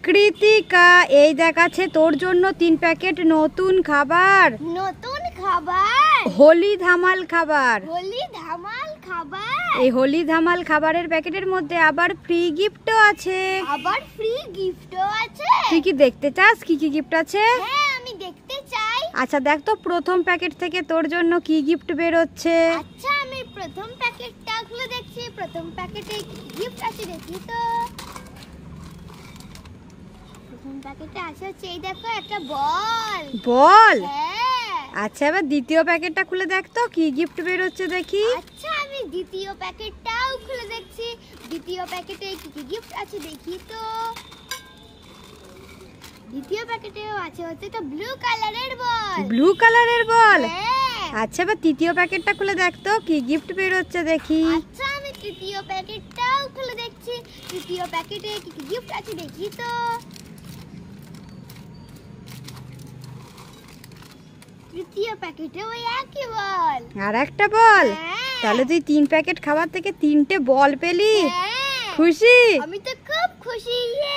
কৃতিকা, এই দেখাচ্ছে তোর জন্য 3 প্যাকেট নতুন খাবার। নতুন খাবার? হোলি ধামাল খাবার। হোলি ধামাল খাবার? এই হোলি ধামাল খাবারের প্যাকেটের মধ্যে আবার ফ্রি গিফটও আছে। আবার ফ্রি গিফটও আছে? তুই কি দেখতে চাস কি কি গিফট আছে? হ্যাঁ, আমি দেখতে চাই। আচ্ছা দেখ তো প্রথম প্যাকেট থেকে তোর জন্য কি গিফট বের হচ্ছে। আচ্ছা, আমি প্রথম প্যাকেটটা খুলে দেখছি। প্রথম প্যাকেটে কি গিফট আছে দেখি তো। প্রথম প্যাকেটে আছে হচ্ছে এই দেখো একটা বল। বল? হ্যাঁ। আচ্ছা এবার দ্বিতীয় প্যাকেটটা খুলে দেখ তো কি গিফট বের হচ্ছে দেখি। আচ্ছা, আমি দ্বিতীয় প্যাকেটটাও খুলে দেখছি। দ্বিতীয় প্যাকেটে কি কি গিফট আছে দেখি তো। দ্বিতীয় প্যাকেটেও আছে হচ্ছে একটা ব্লু কালারের বল। ব্লু কালারের বল? হ্যাঁ। আচ্ছা এবার তৃতীয় প্যাকেটটা খুলে দেখ তো কি গিফট বের হচ্ছে দেখি। আচ্ছা, আমি তৃতীয় প্যাকেটটাও খুলে দেখছি। তৃতীয় প্যাকেটে কি কি গিফট আছে দেখি তো। তৃতীয় প্যাকেটে ওই একই বল। আর একটা বল? হ্যাঁ। তাহলে তুই 3 প্যাকেট খাবার থেকে 3টে বল পেলি। হ্যাঁ। খুশি? আমি তো খুব খুশি। ইয়ে